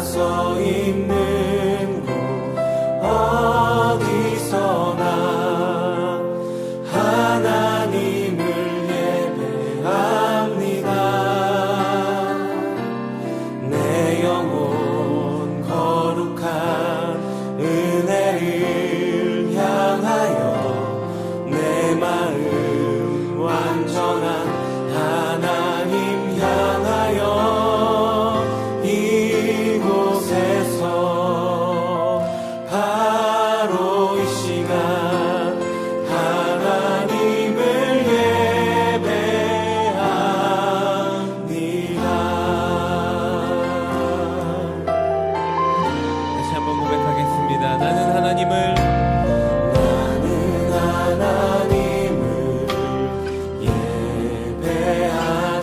서 있는 곳 어디서나 하나님을 예배합니다. 내 영혼 거룩한 은혜를 향하여 내 마음 완전한 하나님 향하여 이곳에서 바로 이 시간 하나님을 예배합니다. 다시 한번 고백하겠습니다. 나는 하나님을 예배하는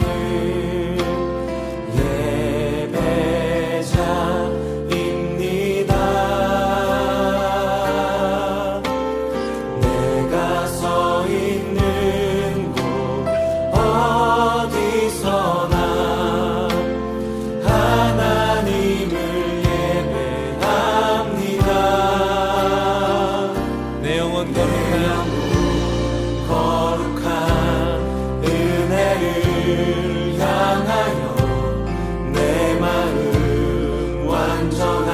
예배자입니다. 내가 서 있는 곳 어디서나 하나님을 예배합니다. 내 영혼 거룩한 은혜를 향하여 내 마음 완전한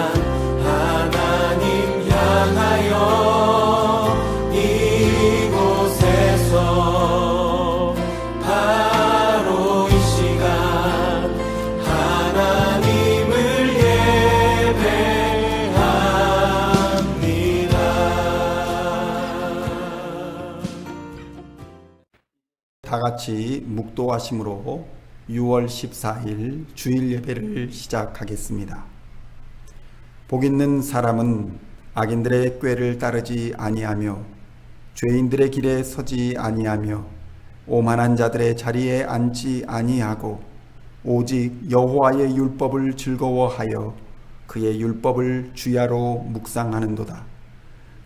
하나님 향하여 이곳에서 바로 이 시간 하나님을 예배합니다. 다 같이 묵도하심으로 6월 14일 주일 예배를 시작하겠습니다. 복 있는 사람은 악인들의 꾀를 따르지 아니하며 죄인들의 길에 서지 아니하며 오만한 자들의 자리에 앉지 아니하고 오직 여호와의 율법을 즐거워하여 그의 율법을 주야로 묵상하는도다.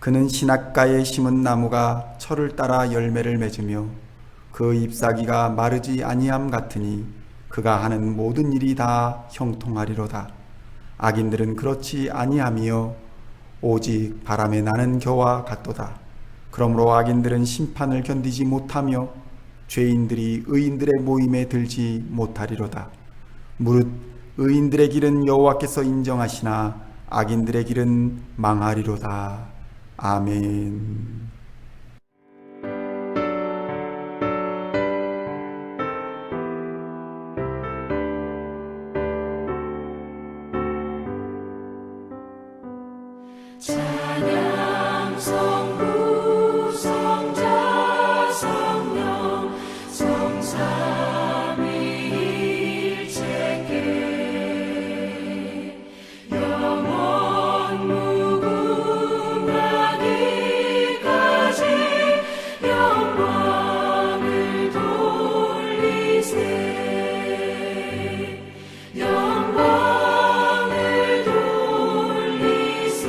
그는 신학가에 심은 나무가 철을 따라 열매를 맺으며 그 잎사귀가 마르지 아니함 같으니 그가 하는 모든 일이 다 형통하리로다. 악인들은 그렇지 아니하며 오직 바람에 나는 겨와 같도다. 그러므로 악인들은 심판을 견디지 못하며 죄인들이 의인들의 모임에 들지 못하리로다. 무릇 의인들의 길은 여호와께서 인정하시나 악인들의 길은 망하리로다. 아멘. 찬양 성부 성자 성령 성삼위일체께 영원 무궁하기까지 영광을 돌리세. 영광을 돌리세.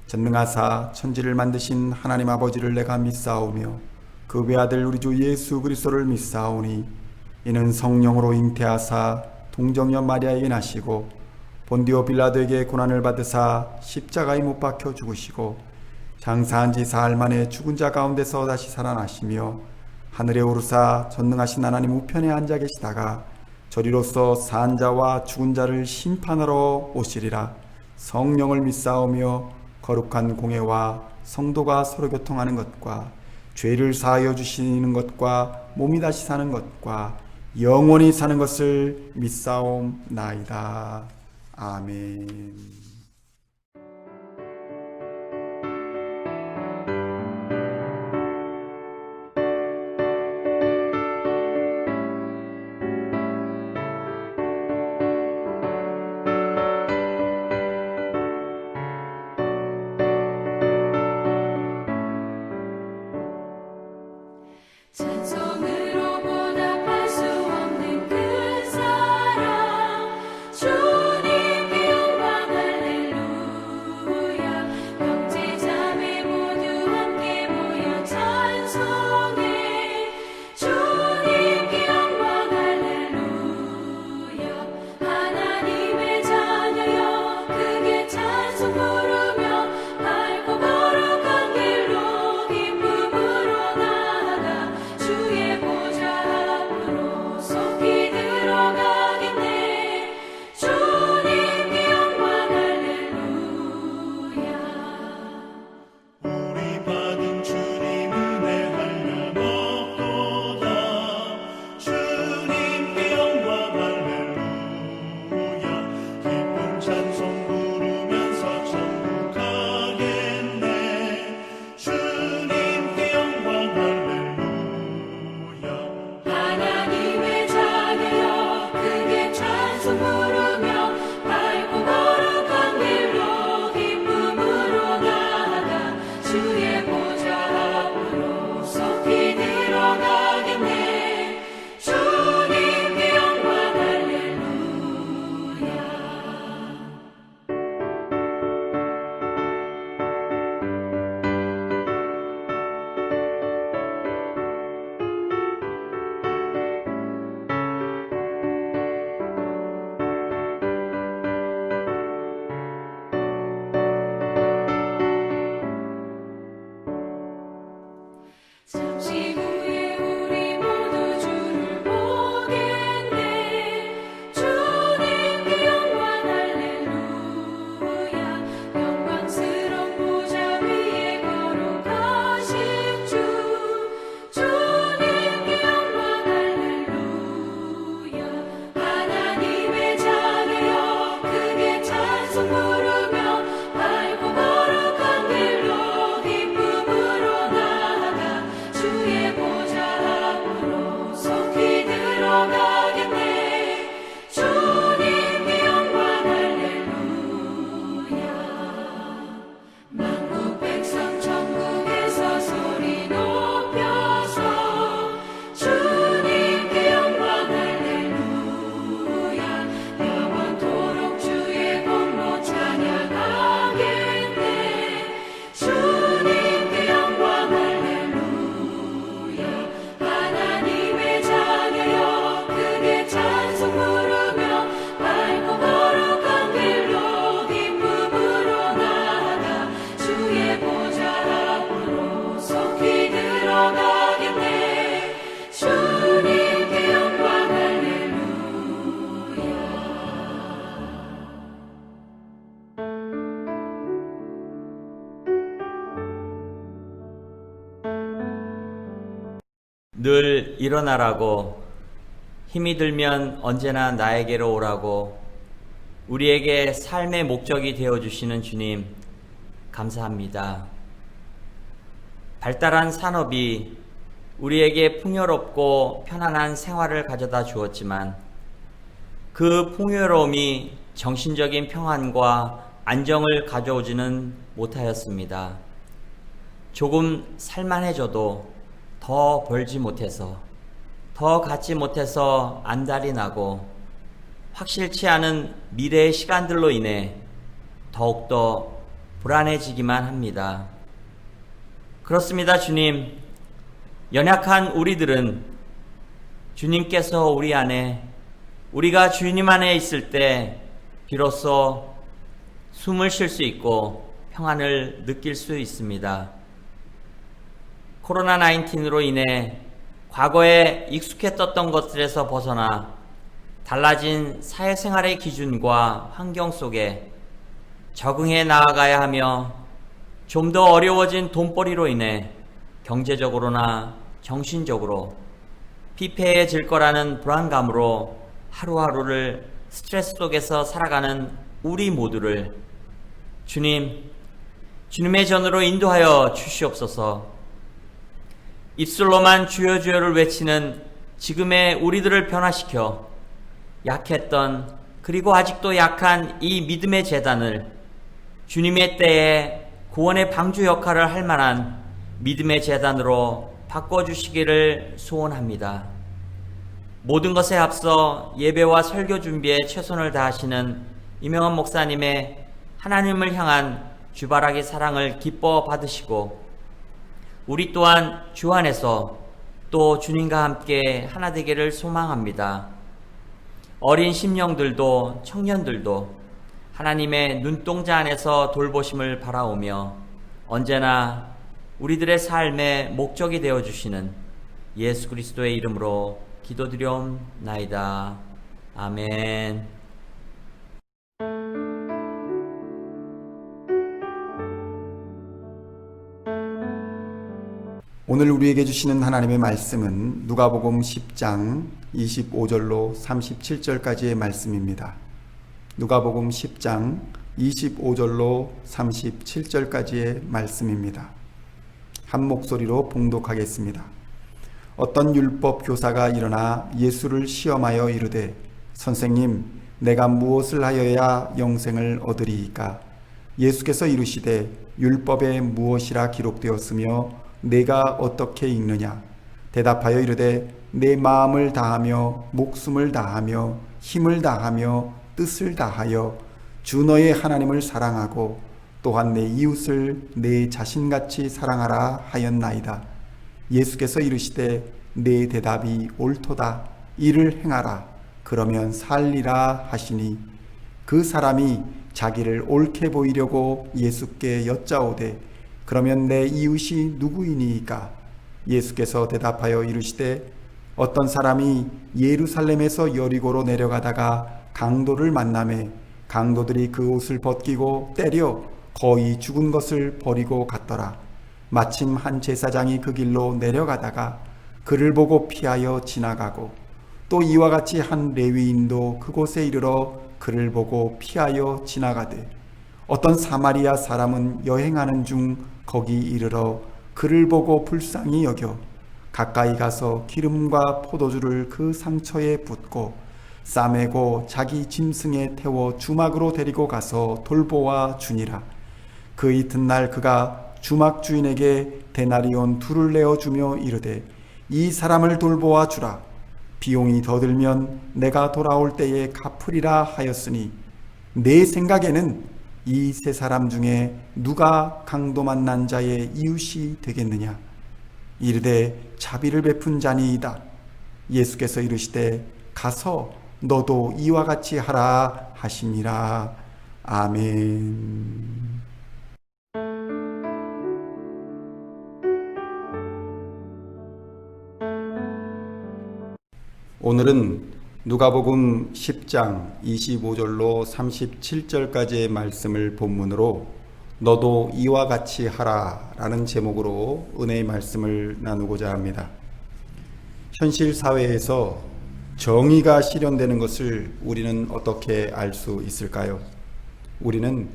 전능하사 천지를 만드신 하나님 아버지를 내가 믿사오며 그 외아들 우리 주 예수 그리스도를 믿사오니 이는 성령으로 잉태하사 동정녀 마리아에게 나시고 본디오 빌라도에게 고난을 받으사 십자가에 못 박혀 죽으시고 장사한 지 사흘 만에 죽은 자 가운데서 다시 살아나시며 하늘에 오르사 전능하신 하나님 우편에 앉아 계시다가 저리로서 산 자와 죽은 자를 심판하러 오시리라. 성령을 믿사오며 거룩한 공회와 성도가 서로 교통하는 것과 죄를 사하여 주시는 것과 몸이 다시 사는 것과 영원히 사는 것을 믿사옵나이다. 아멘. 찬송으로 보답할 수 없는 그 사랑, 주님께 영광을 늘 일어나라고, 힘이 들면 언제나 나에게로 오라고 우리에게 삶의 목적이 되어주시는 주님, 감사합니다. 발달한 산업이 우리에게 풍요롭고 편안한 생활을 가져다 주었지만 그 풍요로움이 정신적인 평안과 안정을 가져오지는 못하였습니다. 조금 살만해져도 더 벌지 못해서, 더 갖지 못해서 안달이 나고 확실치 않은 미래의 시간들로 인해 더욱더 불안해지기만 합니다. 그렇습니다, 주님. 연약한 우리들은 주님께서 우리 안에, 우리가 주님 안에 있을 때 비로소 숨을 쉴 수 있고 평안을 느낄 수 있습니다. 코로나19로 인해 과거에 익숙했던 것들에서 벗어나 달라진 사회생활의 기준과 환경 속에 적응해 나아가야 하며 좀 더 어려워진 돈벌이로 인해 경제적으로나 정신적으로 피폐해질 거라는 불안감으로 하루하루를 스트레스 속에서 살아가는 우리 모두를 주님의 전으로 인도하여 주시옵소서. 입술로만 주여 주여를 외치는 지금의 우리들을 변화시켜 약했던, 그리고 아직도 약한 이 믿음의 재단을 주님의 때에 구원의 방주 역할을 할 만한 믿음의 재단으로 바꿔주시기를 소원합니다. 모든 것에 앞서 예배와 설교 준비에 최선을 다하시는 이명환 목사님의 하나님을 향한 주바라기 사랑을 기뻐 받으시고, 우리 또한 주 안에서 또 주님과 함께 하나 되기를 소망합니다. 어린 심령들도 청년들도 하나님의 눈동자 안에서 돌보심을 바라오며 언제나 우리들의 삶의 목적이 되어주시는 예수 그리스도의 이름으로 기도드리옵나이다. 아멘. 오늘 우리에게 주시는 하나님의 말씀은 누가복음 10장 25절로 37절까지의 말씀입니다. 누가복음 10장 25절로 37절까지의 말씀입니다. 한 목소리로 봉독하겠습니다. 어떤 율법 교사가 일어나 예수를 시험하여 이르되, 선생님, 내가 무엇을 하여야 영생을 얻으리이까? 예수께서 이르시되, 율법에 무엇이라 기록되었으며 내가 어떻게 읽느냐? 대답하여 이르되, 내 마음을 다하며 목숨을 다하며 힘을 다하며 뜻을 다하여 주 너의 하나님을 사랑하고 또한 내 이웃을 내 자신같이 사랑하라 하였나이다. 예수께서 이르시되, 내 대답이 옳도다. 이를 행하라. 그러면 살리라 하시니, 그 사람이 자기를 옳게 보이려고 예수께 여짜오되, 그러면 내 이웃이 누구이니이까? 예수께서 대답하여 이르시되, 어떤 사람이 예루살렘에서 여리고로 내려가다가 강도를 만나매 강도들이 그 옷을 벗기고 때려 거의 죽은 것을 버리고 갔더라. 마침 한 제사장이 그 길로 내려가다가 그를 보고 피하여 지나가고, 또 이와 같이 한 레위인도 그곳에 이르러 그를 보고 피하여 지나가되, 어떤 사마리아 사람은 여행하는 중 거기 이르러 그를 보고 불쌍히 여겨 가까이 가서 기름과 포도주를 그 상처에 붓고 싸매고 자기 짐승에 태워 주막으로 데리고 가서 돌보아 주니라. 그 이튿날 그가 주막 주인에게 데나리온 2를 내어주며 이르되, 이 사람을 돌보아 주라. 비용이 더 들면 내가 돌아올 때에 갚으리라 하였으니, 내 생각에는 이 세 사람 중에 누가 강도 만난 자의 이웃이 되겠느냐? 이르되, 자비를 베푼 자니이다. 예수께서 이르시되, 가서 너도 이와 같이 하라 하시니라. 아멘. 오늘은 누가복음 10장 25절로 37절까지의 말씀을 본문으로 너도 이와 같이 하라 라는 제목으로 은혜의 말씀을 나누고자 합니다. 현실 사회에서 정의가 실현되는 것을 우리는 어떻게 알 수 있을까요? 우리는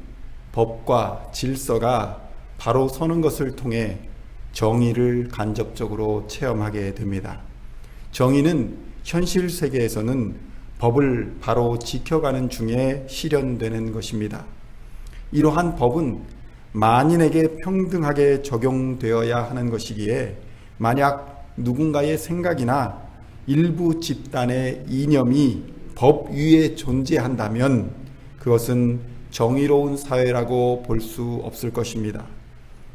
법과 질서가 바로 서는 것을 통해 정의를 간접적으로 체험하게 됩니다. 정의는 현실 세계에서는 법을 바로 지켜가는 중에 실현되는 것입니다. 이러한 법은 만인에게 평등하게 적용되어야 하는 것이기에 만약 누군가의 생각이나 일부 집단의 이념이 법 위에 존재한다면 그것은 정의로운 사회라고 볼 수 없을 것입니다.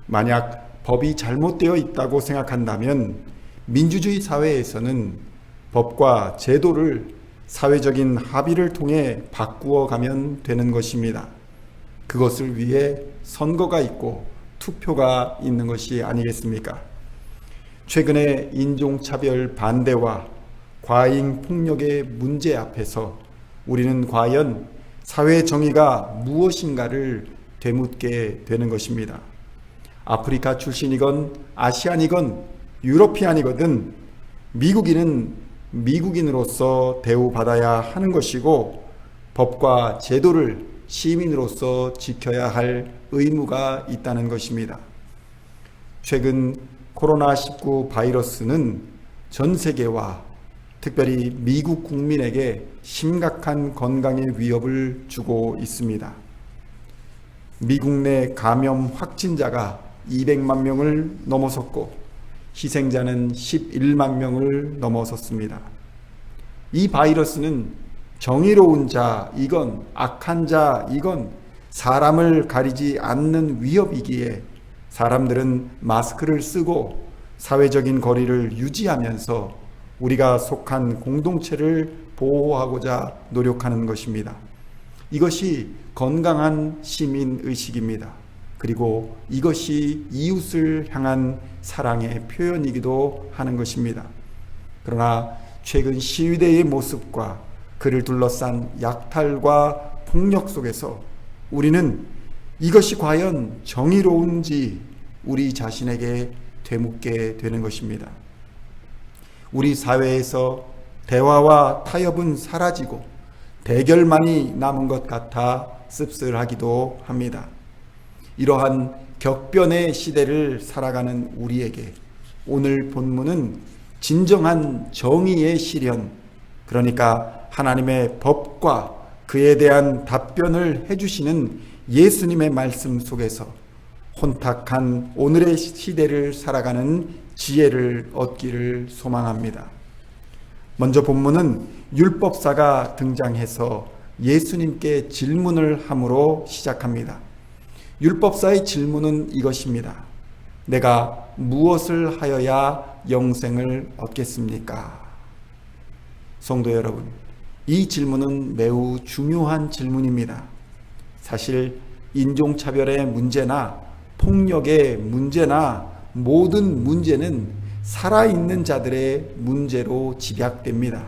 만약 법이 잘못되어 있다고 생각한다면 민주주의 사회에서는 법과 제도를 사회적인 합의를 통해 바꾸어 가면 되는 것입니다. 그것을 위해 선거가 있고 투표가 있는 것이 아니겠습니까? 최근에 인종차별 반대와 과잉 폭력의 문제 앞에서 우리는 과연 사회 정의가 무엇인가를 되묻게 되는 것입니다. 아프리카 출신이건 아시안이건 유러피안이거든 미국인은 미국인으로서 대우받아야 하는 것이고 법과 제도를 시민으로서 지켜야 할 의무가 있다는 것입니다. 최근 코로나19 바이러스는 전 세계와 특별히 미국 국민에게 심각한 건강의 위협을 주고 있습니다. 미국 내 감염 확진자가 200만 명을 넘어섰고 희생자는 11만 명을 넘어섰습니다. 이 바이러스는 정의로운 자이건 악한 자이건 사람을 가리지 않는 위협이기에 사람들은 마스크를 쓰고 사회적인 거리를 유지하면서 우리가 속한 공동체를 보호하고자 노력하는 것입니다. 이것이 건강한 시민의식입니다. 그리고 이것이 이웃을 향한 사랑의 표현이기도 하는 것입니다. 그러나 최근 시위대의 모습과 그를 둘러싼 약탈과 폭력 속에서 우리는 이것이 과연 정의로운지 우리 자신에게 되묻게 되는 것입니다. 우리 사회에서 대화와 타협은 사라지고 대결만이 남은 것 같아 씁쓸하기도 합니다. 이러한 격변의 시대를 살아가는 우리에게 오늘 본문은 진정한 정의의 실현, 그러니까 하나님의 법과 그에 대한 답변을 해주시는 예수님의 말씀 속에서 혼탁한 오늘의 시대를 살아가는 지혜를 얻기를 소망합니다. 먼저 본문은 율법사가 등장해서 예수님께 질문을 함으로 시작합니다. 율법사의 질문은 이것입니다. 내가 무엇을 하여야 영생을 얻겠습니까? 성도 여러분, 이 질문은 매우 중요한 질문입니다. 사실 인종차별의 문제나 폭력의 문제나 모든 문제는 살아있는 자들의 문제로 집약됩니다.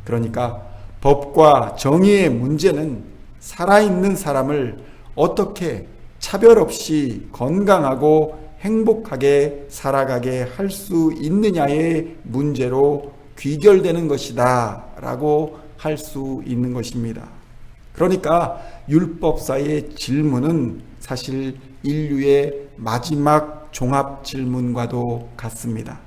그러니까 법과 정의의 문제는 살아있는 사람을 어떻게 차별 없이 건강하고 행복하게 살아가게 할 수 있느냐의 문제로 귀결되는 것이다 라고 할 수 있는 것입니다. 그러니까 율법사의 질문은 사실 인류의 마지막 종합 질문과도 같습니다.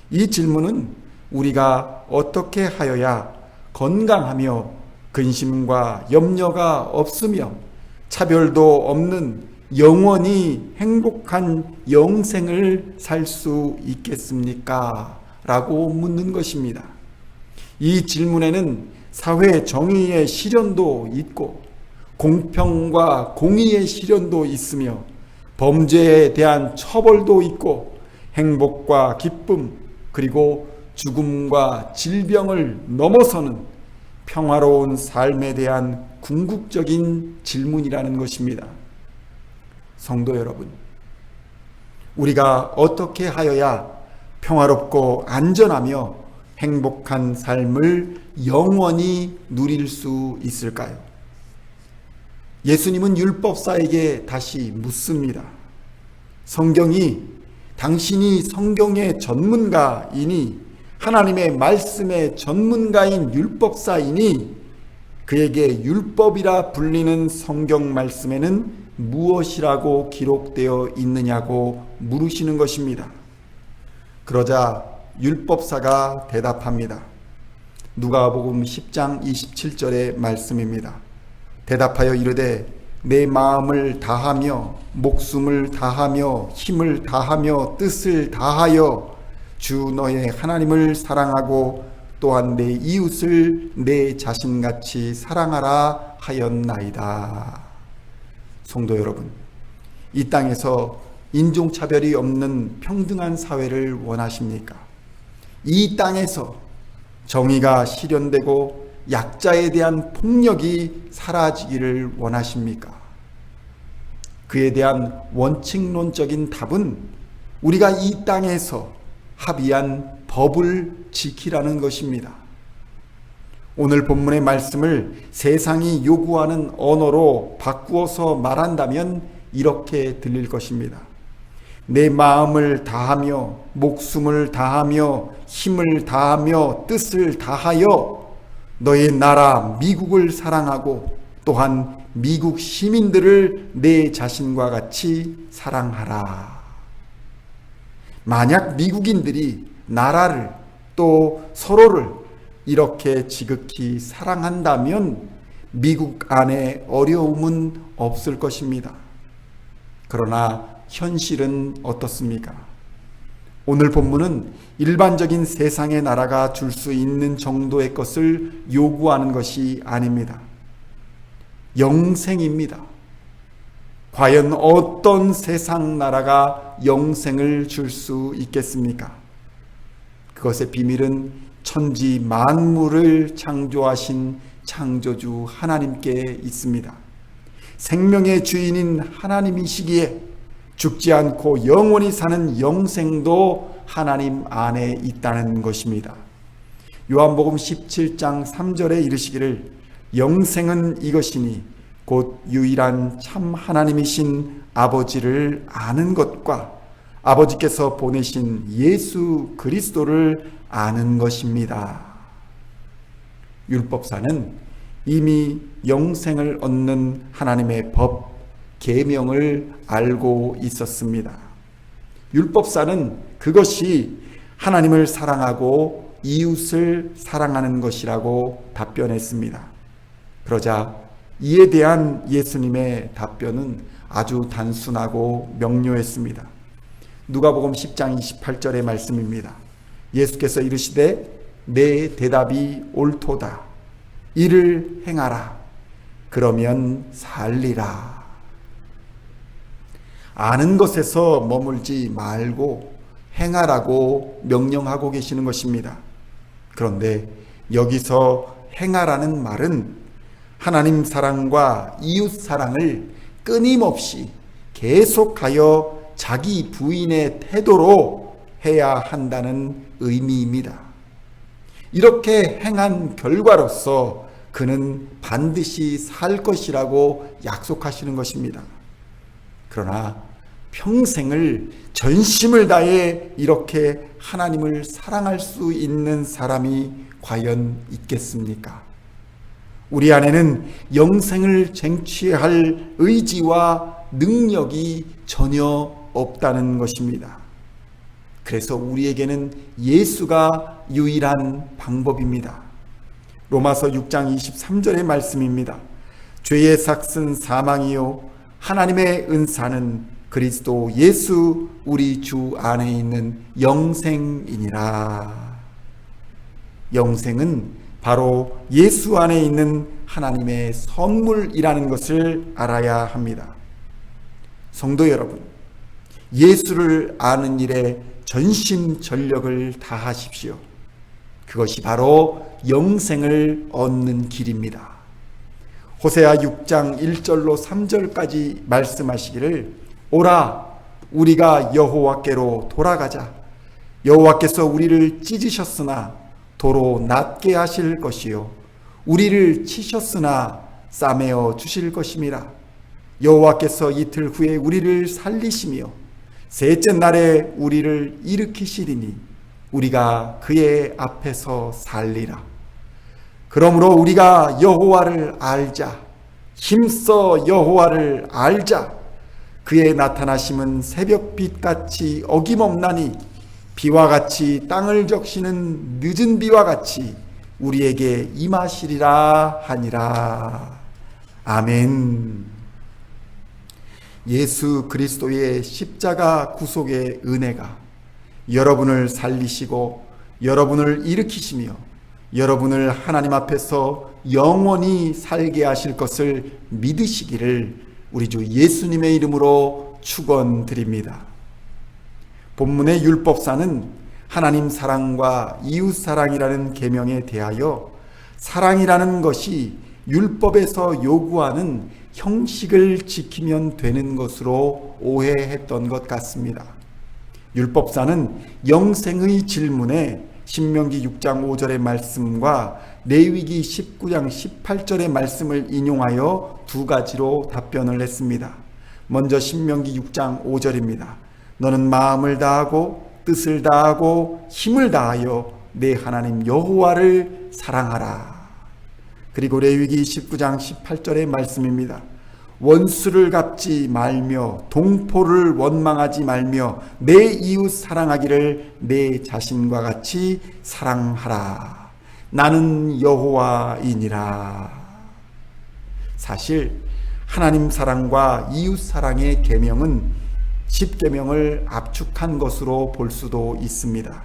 이 질문은 우리가 어떻게 하여야 건강하며 근심과 염려가 없으며 차별도 없는 영원히 행복한 영생을 살 수 있겠습니까? 라고 묻는 것입니다. 이 질문에는 사회 정의의 실현도 있고 공평과 공의의 실현도 있으며 범죄에 대한 처벌도 있고 행복과 기쁨 그리고 죽음과 질병을 넘어서는 평화로운 삶에 대한 궁극적인 질문이라는 것입니다. 성도 여러분, 우리가 어떻게 하여야 평화롭고 안전하며 행복한 삶을 영원히 누릴 수 있을까요? 예수님은 율법사에게 다시 묻습니다. 성경이 당신이 성경의 전문가이니 하나님의 말씀의 전문가인 율법사이니 그에게 율법이라 불리는 성경 말씀에는 무엇이라고 기록되어 있느냐고 물으시는 것입니다. 그러자 율법사가 대답합니다. 누가복음 10장 27절의 말씀입니다. 대답하여 이르되 내 마음을 다하며 목숨을 다하며 힘을 다하며 뜻을 다하여 주 너의 하나님을 사랑하고 또한 내 이웃을 내 자신같이 사랑하라 하였나이다. 성도 여러분, 이 땅에서 인종차별이 없는 평등한 사회를 원하십니까? 이 땅에서 정의가 실현되고 약자에 대한 폭력이 사라지기를 원하십니까? 그에 대한 원칙론적인 답은 우리가 이 땅에서 합의한 법을 지키라는 것입니다. 오늘 본문의 말씀을 세상이 요구하는 언어로 바꾸어서 말한다면 이렇게 들릴 것입니다. 내 마음을 다하며 목숨을 다하며 힘을 다하며 뜻을 다하여 너의 나라 미국을 사랑하고 또한 미국 시민들을 내 자신과 같이 사랑하라. 만약 미국인들이 나라를 또 서로를 이렇게 지극히 사랑한다면 미국 안에 어려움은 없을 것입니다. 그러나 현실은 어떻습니까? 오늘 본문은 일반적인 세상의 나라가 줄 수 있는 정도의 것을 요구하는 것이 아닙니다. 영생입니다. 과연 어떤 세상 나라가 영생을 줄 수 있겠습니까? 그것의 비밀은 천지 만물을 창조하신 창조주 하나님께 있습니다. 생명의 주인인 하나님이시기에 죽지 않고 영원히 사는 영생도 하나님 안에 있다는 것입니다. 요한복음 17장 3절에 이르시기를 영생은 이것이니 곧 유일한 참 하나님이신 아버지를 아는 것과 아버지께서 보내신 예수 그리스도를 아는 것입니다. 율법사는 이미 영생을 얻는 하나님의 법, 계명을 알고 있었습니다. 율법사는 그것이 하나님을 사랑하고 이웃을 사랑하는 것이라고 답변했습니다. 그러자 이에 대한 예수님의 답변은 아주 단순하고 명료했습니다. 누가복음 10장 28절의 말씀입니다. 예수께서 이르시되 내 대답이 옳도다. 이를 행하라. 그러면 살리라. 아는 것에서 머물지 말고 행하라고 명령하고 계시는 것입니다. 그런데 여기서 행하라는 말은 하나님 사랑과 이웃 사랑을 끊임없이 계속하여 자기 부인의 태도로 해야 한다는 의미입니다. 이렇게 행한 결과로서 그는 반드시 살 것이라고 약속하시는 것입니다. 그러나 평생을 전심을 다해 이렇게 하나님을 사랑할 수 있는 사람이 과연 있겠습니까? 우리 안에는 영생을 쟁취할 의지와 능력이 전혀 없다는 것입니다. 그래서 우리에게는 예수가 유일한 방법입니다. 로마서 6장 23절의 말씀입니다. 죄의 삭은 사망이요 하나님의 은사는 그리스도 예수 우리 주 안에 있는 영생이니라. 영생은 바로 예수 안에 있는 하나님의 선물이라는 것을 알아야 합니다. 성도 여러분, 예수를 아는 일에 전심전력을 다하십시오. 그것이 바로 영생을 얻는 길입니다. 호세아 6장 1절로 3절까지 말씀하시기를 오라 우리가 여호와께로 돌아가자. 여호와께서 우리를 찢으셨으나 도로 낮게 하실 것이요 우리를 치셨으나 싸매어 주실 것임이라. 여호와께서 이틀 후에 우리를 살리시며 셋째 날에 우리를 일으키시리니 우리가 그의 앞에서 살리라. 그러므로 우리가 여호와를 알자. 힘써 여호와를 알자. 그의 나타나심은 새벽빛같이 어김없나니 비와 같이 땅을 적시는 늦은 비와 같이 우리에게 임하시리라 하니라. 아멘. 예수 그리스도의 십자가 구속의 은혜가 여러분을 살리시고 여러분을 일으키시며 여러분을 하나님 앞에서 영원히 살게 하실 것을 믿으시기를 우리 주 예수님의 이름으로 축원드립니다. 본문의 율법사는 하나님 사랑과 이웃 사랑이라는 계명에 대하여 사랑이라는 것이 율법에서 요구하는 형식을 지키면 되는 것으로 오해했던 것 같습니다. 율법사는 영생의 질문에 신명기 6장 5절의 말씀과 레위기 19장 18절의 말씀을 인용하여 두 가지로 답변을 했습니다. 먼저 신명기 6장 5절입니다. 너는 마음을 다하고 뜻을 다하고 힘을 다하여 내 하나님 여호와를 사랑하라. 그리고 레위기 19장 18절의 말씀입니다. 원수를 갚지 말며 동포를 원망하지 말며 내 이웃 사랑하기를 내 자신과 같이 사랑하라. 나는 여호와이니라. 사실 하나님 사랑과 이웃 사랑의 계명은 10계명을 압축한 것으로 볼 수도 있습니다.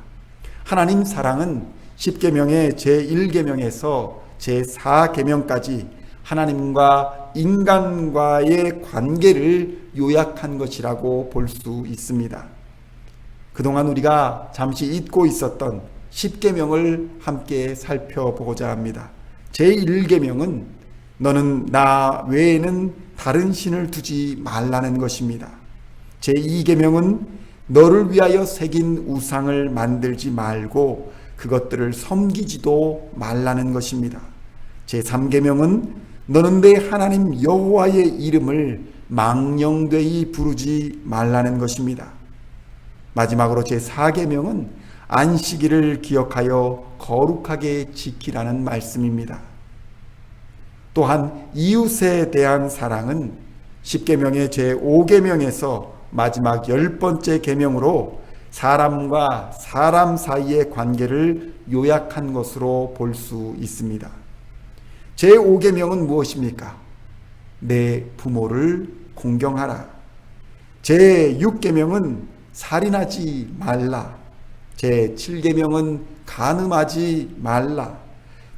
하나님 사랑은 10계명의 제1계명에서 제4계명까지 하나님과 인간과의 관계를 요약한 것이라고 볼 수 있습니다. 그동안 우리가 잠시 잊고 있었던 10계명을 함께 살펴보고자 합니다. 제1계명은 너는 나 외에는 다른 신을 두지 말라는 것입니다. 제2계명은 너를 위하여 새긴 우상을 만들지 말고 그것들을 섬기지도 말라는 것입니다. 제3계명은 너는 내 하나님 여호와의 이름을 망령되이 부르지 말라는 것입니다. 마지막으로 제4계명은 안식일을 기억하여 거룩하게 지키라는 말씀입니다. 또한 이웃에 대한 사랑은 10계명의 제5계명에서 마지막 10번째 계명으로 사람과 사람 사이의 관계를 요약한 것으로 볼 수 있습니다. 제5계명은 무엇입니까? 내 부모를 공경하라. 제6계명은 살인하지 말라. 제7계명은 간음하지 말라.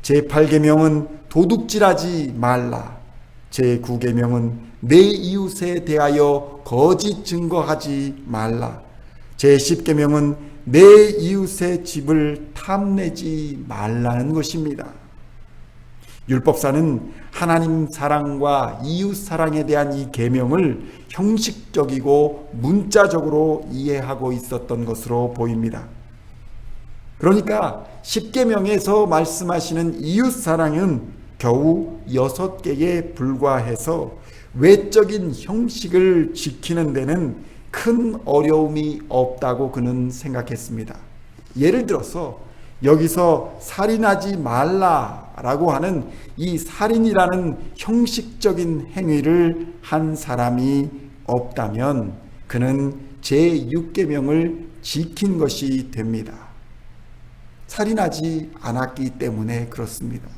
제8계명은 도둑질하지 말라. 제9계명은 내 이웃에 대하여 거짓 증거하지 말라. 제10계명은 내 이웃의 집을 탐내지 말라는 것입니다. 율법사는 하나님 사랑과 이웃 사랑에 대한 이 계명을 형식적이고 문자적으로 이해하고 있었던 것으로 보입니다. 그러니까 10계명에서 말씀하시는 이웃 사랑은 겨우 6개에 불과해서 외적인 형식을 지키는 데는 큰 어려움이 없다고 그는 생각했습니다. 예를 들어서 여기서 살인하지 말라라고 하는 이 살인이라는 형식적인 행위를 한 사람이 없다면 그는 제6계명을 지킨 것이 됩니다. 살인하지 않았기 때문에 그렇습니다.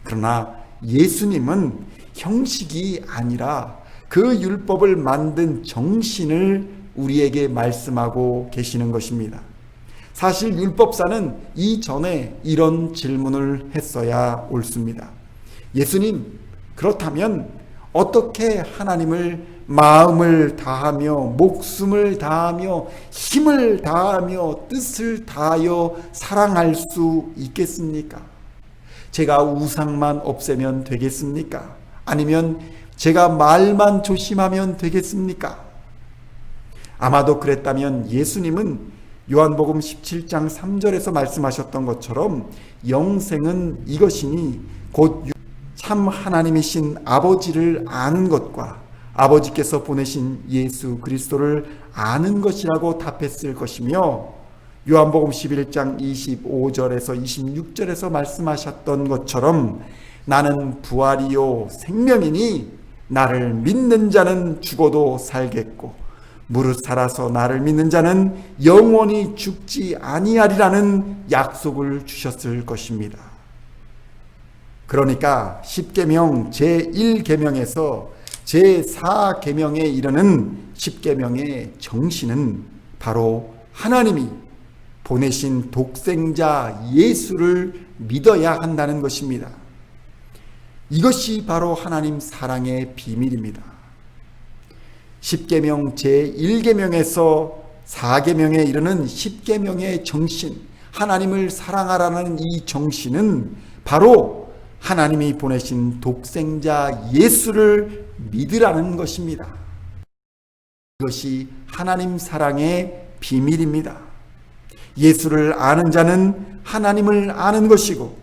그러나 예수님은 형식이 아니라 그 율법을 만든 정신을 우리에게 말씀하고 계시는 것입니다. 사실 율법사는 이전에 이런 질문을 했어야 옳습니다. 예수님, 그렇다면 어떻게 하나님을 마음을 다하며 목숨을 다하며 힘을 다하며 뜻을 다하여 사랑할 수 있겠습니까? 제가 우상만 없애면 되겠습니까? 아니면 제가 말만 조심하면 되겠습니까? 아마도 그랬다면 예수님은 요한복음 17장 3절에서 말씀하셨던 것처럼 영생은 이것이니 곧 참 하나님이신 아버지를 아는 것과 아버지께서 보내신 예수 그리스도를 아는 것이라고 답했을 것이며 요한복음 11장 25절에서 26절에서 말씀하셨던 것처럼 나는 부활이요 생명이니 나를 믿는 자는 죽어도 살겠고 무릇 살아서 나를 믿는 자는 영원히 죽지 아니하리라는 약속을 주셨을 것입니다. 그러니까 10계명 제1계명에서 제4계명에 이르는 10계명의 정신은 바로 하나님이 보내신 독생자 예수를 믿어야 한다는 것입니다. 이것이 바로 하나님 사랑의 비밀입니다. 10계명 제1계명에서 4계명에 이르는 10계명의 정신, 하나님을 사랑하라는 이 정신은 바로 하나님이 보내신 독생자 예수를 믿으라는 것입니다. 이것이 하나님 사랑의 비밀입니다. 예수를 아는 자는 하나님을 아는 것이고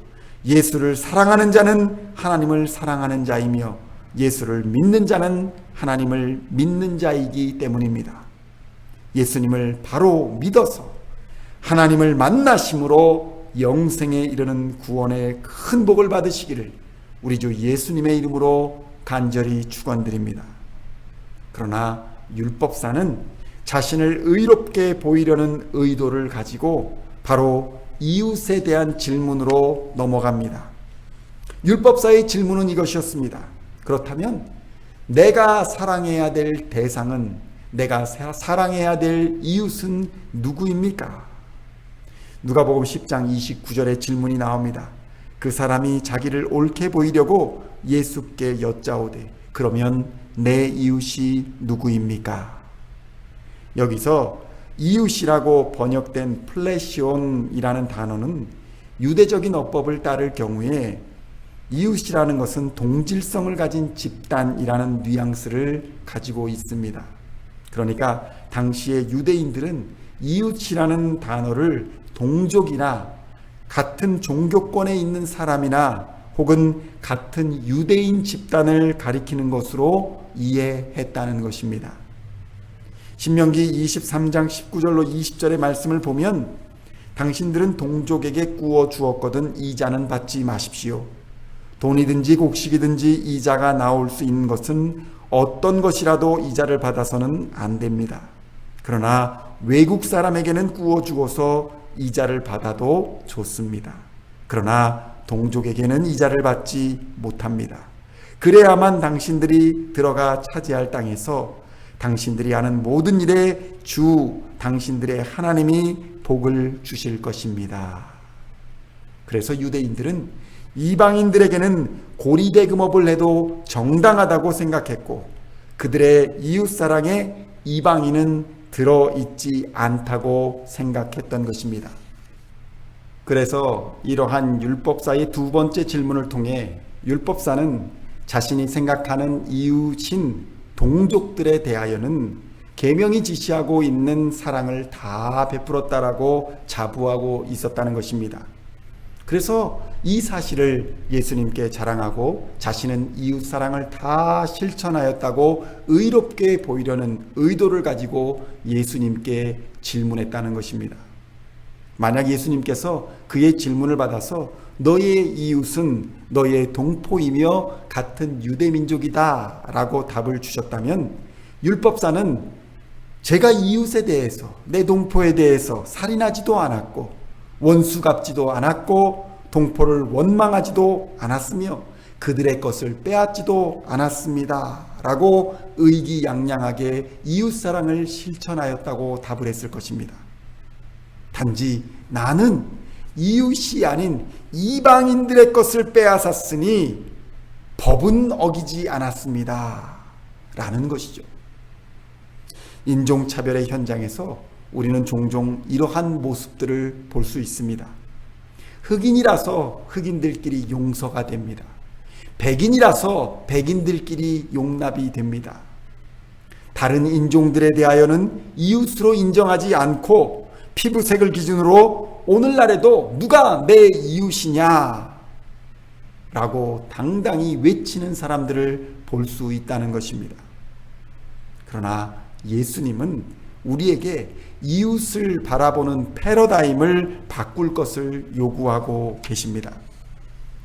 예수를 사랑하는 자는 하나님을 사랑하는 자이며 예수를 믿는 자는 하나님을 믿는 자이기 때문입니다. 예수님을 바로 믿어서 하나님을 만나심으로 영생에 이르는 구원의 큰 복을 받으시기를 우리 주 예수님의 이름으로 간절히 축원드립니다. 그러나 율법사는 자신을 의롭게 보이려는 의도를 가지고 바로 이웃에 대한 질문으로 넘어갑니다. 율법사의 질문은 이것이었습니다. 그렇다면 내가 사랑해야 될 대상은, 내가 사랑해야 될 이웃은 누구입니까? 누가복음 10장 29절의 질문이 나옵니다. 그 사람이 자기를 옳게 보이려고 예수께 여짜오되 그러면 내 이웃이 누구입니까? 여기서 이웃이라고 번역된 플래시온이라는 단어는 유대적인 어법을 따를 경우에 이웃이라는 것은 동질성을 가진 집단이라는 뉘앙스를 가지고 있습니다. 그러니까 당시의 유대인들은 이웃이라는 단어를 동족이나 같은 종교권에 있는 사람이나 혹은 같은 유대인 집단을 가리키는 것으로 이해했다는 것입니다. 신명기 23장 19절로 20절의 말씀을 보면 당신들은 동족에게 구워 주었거든 이자는 받지 마십시오. 돈이든지 곡식이든지 이자가 나올 수 있는 것은 어떤 것이라도 이자를 받아서는 안 됩니다. 그러나 외국 사람에게는 구워 주어서 이자를 받아도 좋습니다. 그러나 동족에게는 이자를 받지 못합니다. 그래야만 당신들이 들어가 차지할 땅에서 당신들이 하는 모든 일에 주 당신들의 하나님이 복을 주실 것입니다. 그래서 유대인들은 이방인들에게는 고리대금업을 해도 정당하다고 생각했고 그들의 이웃사랑에 이방인은 들어있지 않다고 생각했던 것입니다. 그래서 이러한 율법사의 두 번째 질문을 통해 율법사는 자신이 생각하는 이웃인 동족들에 대하여는 계명이 지시하고 있는 사랑을 다 베풀었다라고 자부하고 있었다는 것입니다. 그래서 이 사실을 예수님께 자랑하고 자신은 이웃 사랑을 다 실천하였다고 의롭게 보이려는 의도를 가지고 예수님께 질문했다는 것입니다. 만약 예수님께서 그의 질문을 받아서 너의 이웃은 너의 동포이며 같은 유대민족이다 라고 답을 주셨다면 율법사는 제가 이웃에 대해서 내 동포에 대해서 살인하지도 않았고 원수 갚지도 않았고 동포를 원망하지도 않았으며 그들의 것을 빼앗지도 않았습니다 라고 의기양양하게 이웃사랑을 실천하였다고 답을 했을 것입니다. 단지 나는 이웃이 아닌 이방인들의 것을 빼앗았으니 법은 어기지 않았습니다 라는 것이죠. 인종차별의 현장에서 우리는 종종 이러한 모습들을 볼 수 있습니다. 흑인이라서 흑인들끼리 용서가 됩니다. 백인이라서 백인들끼리 용납이 됩니다. 다른 인종들에 대하여는 이웃으로 인정하지 않고 피부색을 기준으로 오늘날에도 누가 내 이웃이냐 라고 당당히 외치는 사람들을 볼 수 있다는 것입니다. 그러나 예수님은 우리에게 이웃을 바라보는 패러다임을 바꿀 것을 요구하고 계십니다.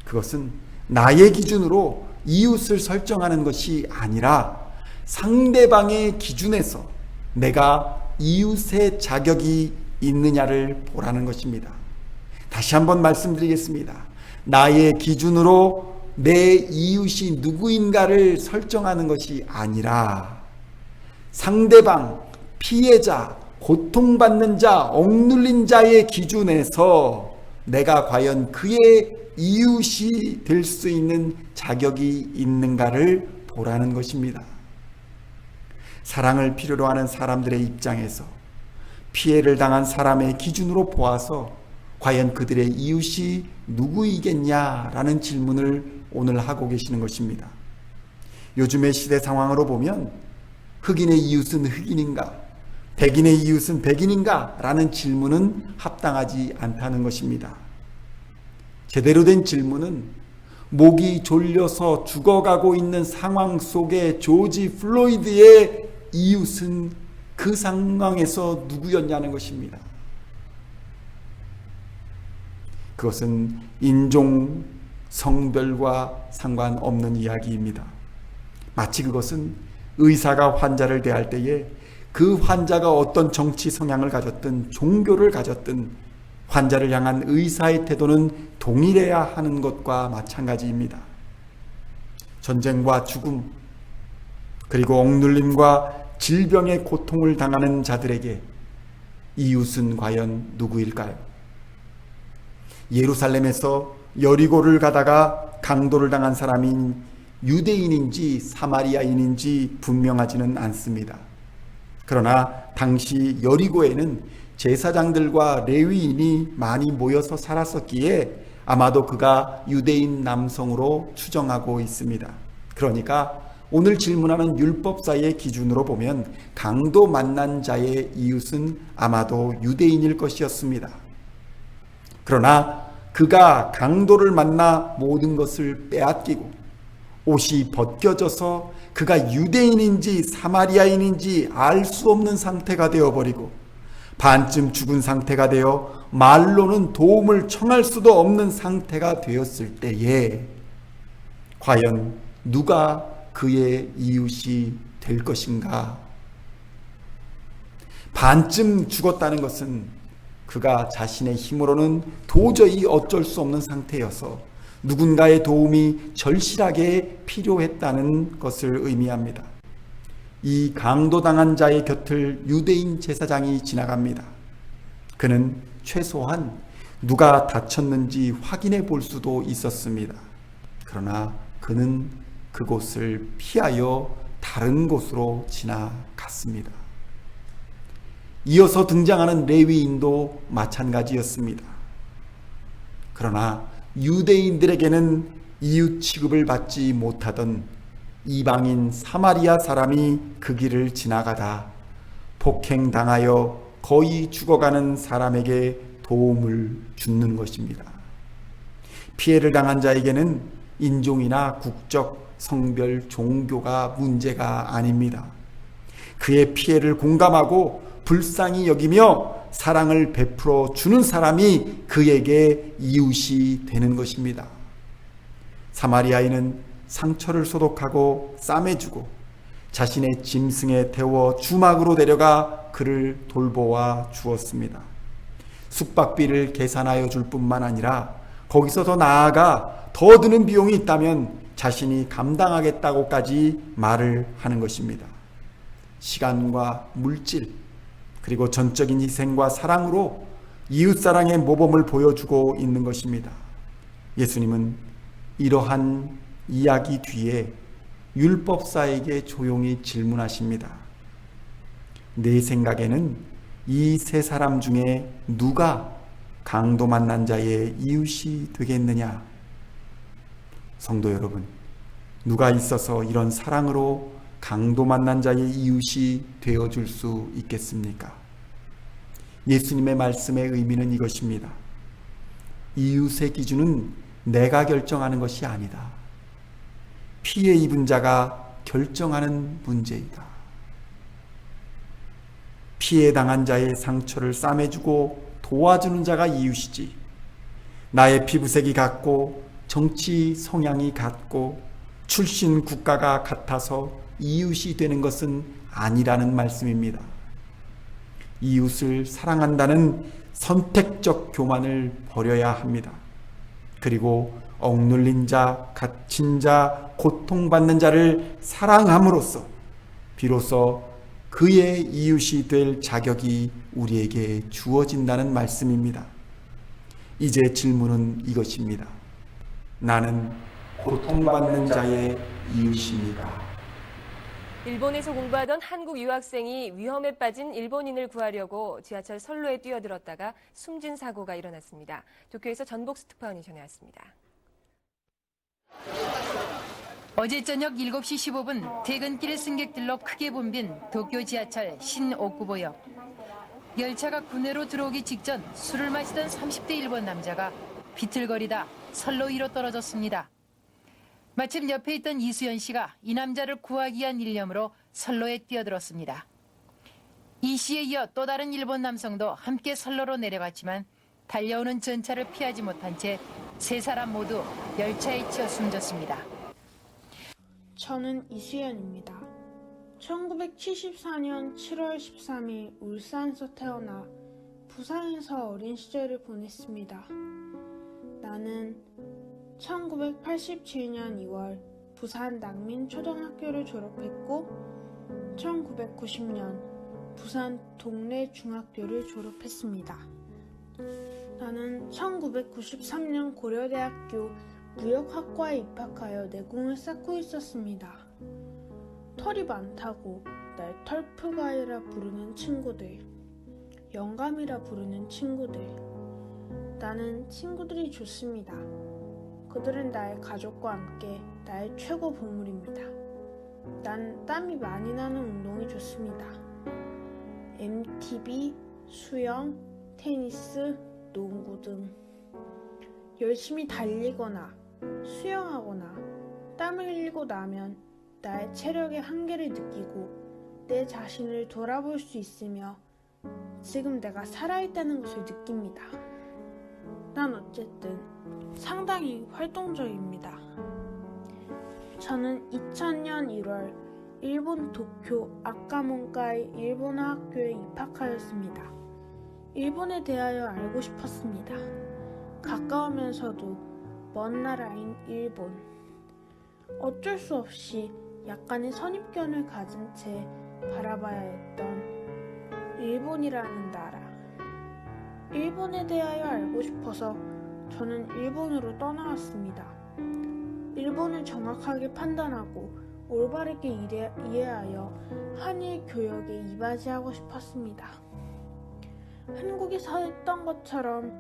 그것은 나의 기준으로 이웃을 설정하는 것이 아니라 상대방의 기준에서 내가 이웃의 자격이 있느냐를 보라는 것입니다. 다시 한번 말씀드리겠습니다. 나의 기준으로 내 이웃이 누구인가를 설정하는 것이 아니라 상대방, 피해자, 고통받는 자, 억눌린 자의 기준에서 내가 과연 그의 이웃이 될 수 있는 자격이 있는가를 보라는 것입니다. 사랑을 필요로 하는 사람들의 입장에서 피해를 당한 사람의 기준으로 보아서 과연 그들의 이웃이 누구이겠냐라는 질문을 오늘 하고 계시는 것입니다. 요즘의 시대 상황으로 보면 흑인의 이웃은 흑인인가, 백인의 이웃은 백인인가 라는 질문은 합당하지 않다는 것입니다. 제대로 된 질문은 목이 졸려서 죽어가고 있는 상황 속에 조지 플로이드의 이웃은 그 상황에서 누구였냐는 것입니다. 그것은 인종, 성별과 상관없는 이야기입니다. 마치 그것은 의사가 환자를 대할 때에 그 환자가 어떤 정치 성향을 가졌든 종교를 가졌든 환자를 향한 의사의 태도는 동일해야 하는 것과 마찬가지입니다. 전쟁과 죽음, 그리고 억눌림과 질병의 고통을 당하는 자들에게 이웃은 과연 누구일까요? 예루살렘에서 여리고를 가다가 강도를 당한 사람이 유대인인지 사마리아인인지 분명하지는 않습니다. 그러나 당시 여리고에는 제사장들과 레위인이 많이 모여서 살았었기에 아마도 그가 유대인 남성으로 추정하고 있습니다. 그러니까 오늘 질문하는 율법사의 기준으로 보면 강도 만난 자의 이웃은 아마도 유대인일 것이었습니다. 그러나 그가 강도를 만나 모든 것을 빼앗기고 옷이 벗겨져서 그가 유대인인지 사마리아인인지 알 수 없는 상태가 되어버리고 반쯤 죽은 상태가 되어 말로는 도움을 청할 수도 없는 상태가 되었을 때에 과연 누가 그의 이웃이 될 것인가? 반쯤 죽었다는 것은 그가 자신의 힘으로는 도저히 어쩔 수 없는 상태여서 누군가의 도움이 절실하게 필요했다는 것을 의미합니다. 이 강도당한 자의 곁을 유대인 제사장이 지나갑니다. 그는 최소한 누가 다쳤는지 확인해 볼 수도 있었습니다. 그러나 그는 그곳을 피하여 다른 곳으로 지나갔습니다. 이어서 등장하는 레위인도 마찬가지였습니다. 그러나 유대인들에게는 이웃 취급을 받지 못하던 이방인 사마리아 사람이 그 길을 지나가다 폭행당하여 거의 죽어가는 사람에게 도움을 주는 것입니다. 피해를 당한 자에게는 인종이나 국적, 성별, 종교가 문제가 아닙니다. 그의 피해를 공감하고 불쌍히 여기며 사랑을 베풀어 주는 사람이 그에게 이웃이 되는 것입니다. 사마리아인은 상처를 소독하고 싸매주고 자신의 짐승에 태워 주막으로 데려가 그를 돌보아 주었습니다. 숙박비를 계산하여 줄 뿐만 아니라 거기서 더 나아가 더 드는 비용이 있다면 자신이 감당하겠다고까지 말을 하는 것입니다. 시간과 물질, 그리고 전적인 희생과 사랑으로 이웃사랑의 모범을 보여주고 있는 것입니다. 예수님은 이러한 이야기 뒤에 율법사에게 조용히 질문하십니다. 내 생각에는 이 세 사람 중에 누가 강도 만난 자의 이웃이 되겠느냐? 성도 여러분, 누가 있어서 이런 사랑으로 강도 만난 자의 이웃이 되어줄 수 있겠습니까? 예수님의 말씀의 의미는 이것입니다. 이웃의 기준은 내가 결정하는 것이 아니다. 피해 입은 자가 결정하는 문제이다. 피해 당한 자의 상처를 싸매주고 도와주는 자가 이웃이지. 나의 피부색이 같고 정치 성향이 같고 출신 국가가 같아서 이웃이 되는 것은 아니라는 말씀입니다. 이웃을 사랑한다는 선택적 교만을 버려야 합니다. 그리고 억눌린 자, 갇힌 자, 고통받는 자를 사랑함으로써 비로소 그의 이웃이 될 자격이 우리에게 주어진다는 말씀입니다. 이제 질문은 이것입니다. 나는 고통받는 자의 이웃입니다. 일본에서 공부하던 한국 유학생이 위험에 빠진 일본인을 구하려고 지하철 선로에 뛰어들었다가 숨진 사고가 일어났습니다. 도쿄에서 전복수 특파원이 전해왔습니다. 어제 저녁 7시 15분 퇴근길 승객들로 크게 붐빈 도쿄 지하철 신오쿠보역. 열차가 구내로 들어오기 직전 술을 마시던 30대 일본 남자가 비틀거리다 선로 위로 떨어졌습니다. 마침 옆에 있던 이수연 씨가 이 남자를 구하기 위한 일념으로 선로에 뛰어들었습니다. 이 씨에 이어 또 다른 일본 남성도 함께 선로로 내려갔지만 달려오는 전차를 피하지 못한 채 세 사람 모두 열차에 치여 숨졌습니다. 저는 이수연입니다. 1974년 7월 13일 울산에서 태어나 부산에서 어린 시절을 보냈습니다. 나는 1987년 2월 부산 낙민초등학교를 졸업했고 1990년 부산 동래중학교를 졸업했습니다. 나는 1993년 고려대학교 무역학과에 입학하여 내공을 쌓고 있었습니다. 털이 많다고 날 털프가이라 부르는 친구들, 영감이라 부르는 친구들. 나는 친구들이 좋습니다. 그들은 나의 가족과 함께 나의 최고 보물입니다. 난 땀이 많이 나는 운동이 좋습니다. MTB, 수영, 테니스, 농구 등 열심히 달리거나 수영하거나 땀을 흘리고 나면 나의 체력의 한계를 느끼고 내 자신을 돌아볼 수 있으며 지금 내가 살아있다는 것을 느낍니다. 난 어쨌든 상당히 활동적입니다. 저는 2000년 1월 일본 도쿄 아카몬가이 일본어 학교에 입학하였습니다. 일본에 대하여 알고 싶었습니다. 가까우면서도 먼 나라인 일본. 어쩔 수 없이 약간의 선입견을 가진 채 바라봐야 했던 일본이라는 나라. 일본에 대하여 알고 싶어서 저는 일본으로 떠나왔습니다. 일본을 정확하게 판단하고 올바르게 이해하여 한일 교역에 이바지하고 싶었습니다. 한국에서 했던 것처럼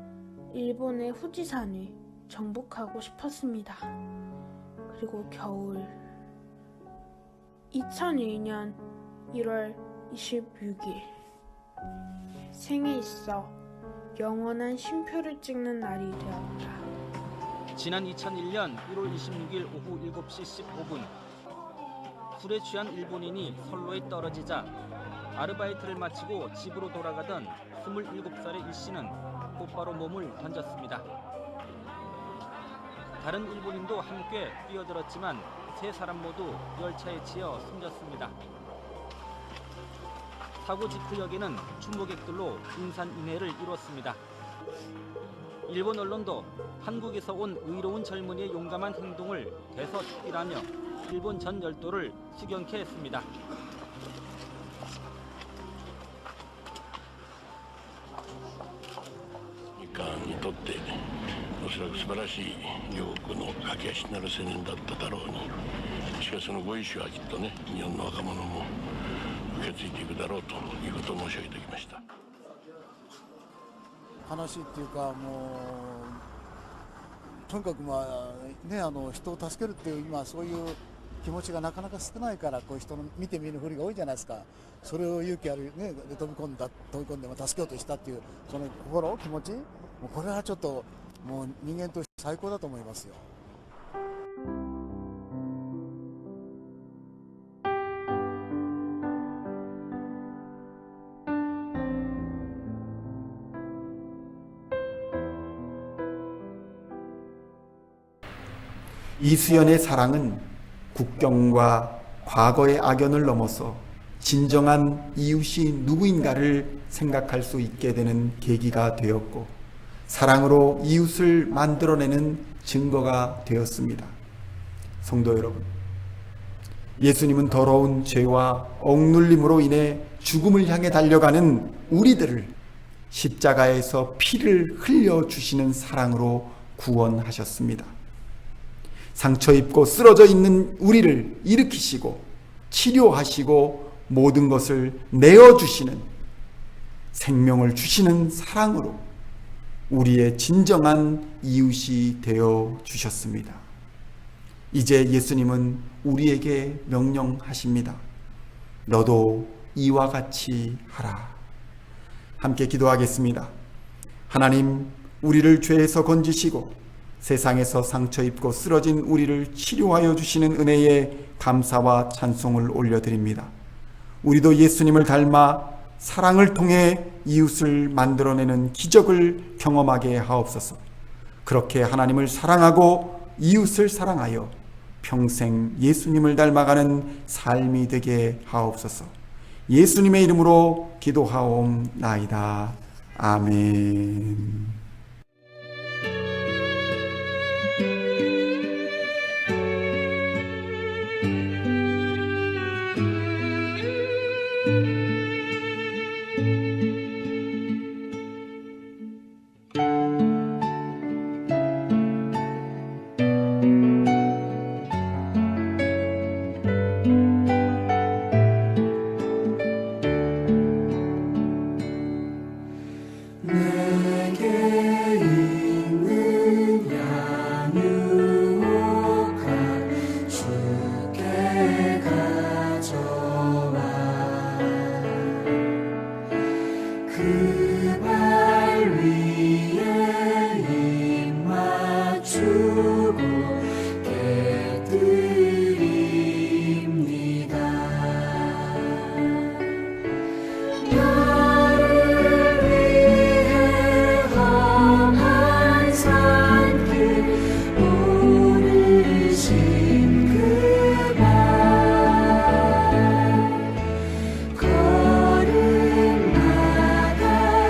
일본의 후지산을 정복하고 싶었습니다. 그리고 겨울 2001년 1월 26일 생에 있어 영원한 쉼표를 찍는 날이 되었다. 지난 2001년 1월 26일 오후 7시 15분 술에 취한 일본인이 선로에 떨어지자 아르바이트를 마치고 집으로 돌아가던 27살의 이 씨는 곧바로 몸을 던졌습니다. 다른 일본인도 함께 뛰어들었지만 세 사람 모두 열차에 치여 숨졌습니다. 사고 직후역에는 추모객들로 인산인해를 이뤘습니다. 일본 언론도 한국에서 온 의로운 젊은이의 용감한 행동을 대서특필하며 일본 전 열도를 수경케 했습니다. 日韓にとっておそらく素晴らしい両国の駆け足になる青年だっただろうに、しかしそのご意思はきっとね、日本の若者も受け継いでいくだろうということを申し上げておきました。悲しいっていうか、もうとにかくね、人を助けるっていう今そういう気持ちがなかなか少ないから、こう人の見て見ぬふりが多いじゃないですか。それを勇気あるねで飛び込んで助けようとしたっていうその心気持ち、もうこれはちょっともう人間として最高だと思いますよ。 이수연의 사랑은 국경과 과거의 악연을 넘어서 진정한 이웃이 누구인가를 생각할 수 있게 되는 계기가 되었고, 사랑으로 이웃을 만들어내는 증거가 되었습니다. 성도 여러분, 예수님은 더러운 죄와 억눌림으로 인해 죽음을 향해 달려가는 우리들을 십자가에서 피를 흘려주시는 사랑으로 구원하셨습니다. 상처 입고 쓰러져 있는 우리를 일으키시고 치료하시고 모든 것을 내어주시는, 생명을 주시는 사랑으로 우리의 진정한 이웃이 되어 주셨습니다. 이제 예수님은 우리에게 명령하십니다. 너도 이와 같이 하라. 함께 기도하겠습니다. 하나님, 우리를 죄에서 건지시고 세상에서 상처 입고 쓰러진 우리를 치료하여 주시는 은혜에 감사와 찬송을 올려드립니다. 우리도 예수님을 닮아 사랑을 통해 이웃을 만들어내는 기적을 경험하게 하옵소서. 그렇게 하나님을 사랑하고 이웃을 사랑하여 평생 예수님을 닮아가는 삶이 되게 하옵소서. 예수님의 이름으로 기도하옵나이다. 아멘. 걸음마다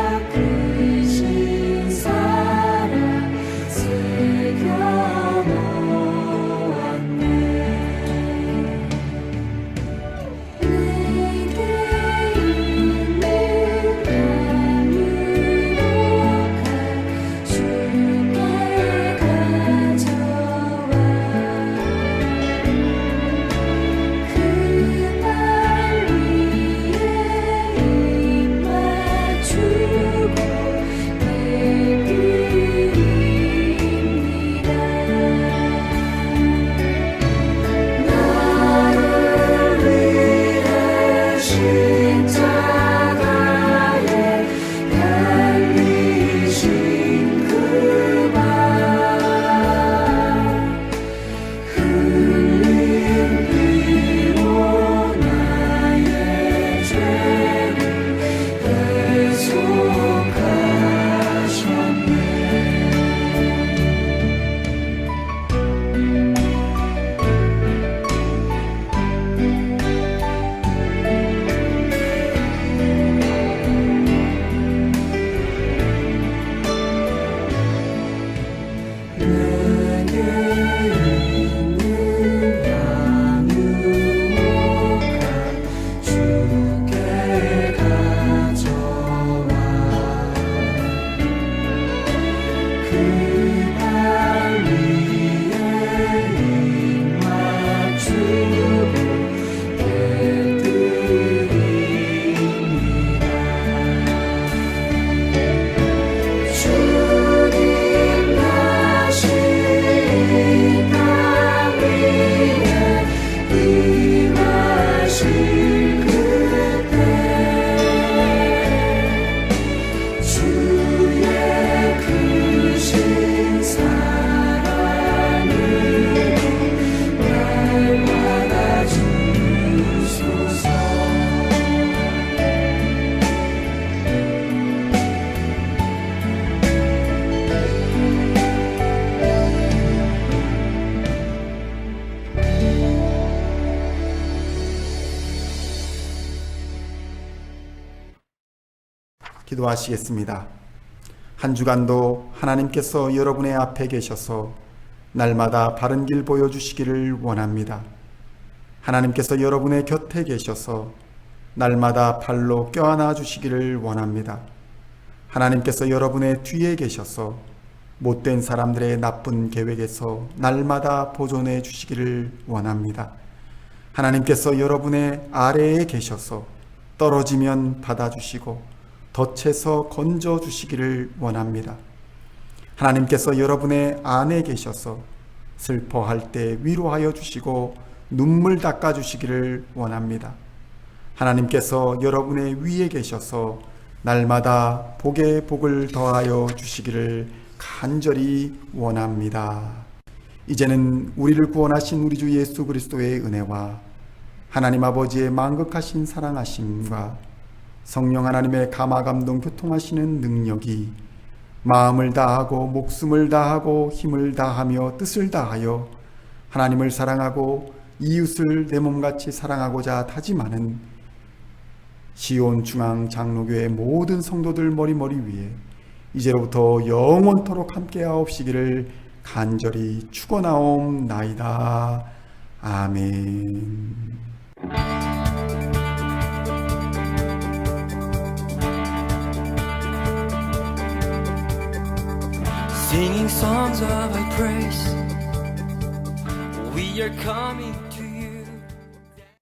기도하시겠습니다. 한 주간도 하나님께서 여러분의 앞에 계셔서 날마다 바른 길 보여주시기를 원합니다. 하나님께서 여러분의 곁에 계셔서 날마다 발로 껴안아 주시기를 원합니다. 하나님께서 여러분의 뒤에 계셔서 못된 사람들의 나쁜 계획에서 날마다 보존해 주시기를 원합니다. 하나님께서 여러분의 아래에 계셔서 떨어지면 받아주시고 덫에서 건져 주시기를 원합니다. 하나님께서 여러분의 안에 계셔서 슬퍼할 때 위로하여 주시고 눈물 닦아 주시기를 원합니다. 하나님께서 여러분의 위에 계셔서 날마다 복에 복을 더하여 주시기를 간절히 원합니다. 이제는 우리를 구원하신 우리 주 예수 그리스도의 은혜와 하나님 아버지의 만극하신 사랑하심과 성령 하나님의 감화감동 교통하시는 능력이 마음을 다하고 목숨을 다하고 힘을 다하며 뜻을 다하여 하나님을 사랑하고 이웃을 내 몸같이 사랑하고자 다짐하는 시온 중앙 장로교회 모든 성도들 머리머리 위에 이제로부터 영원토록 함께하옵시기를 간절히 축원하옵나이다. 아멘. Singing songs of thy praise, we are coming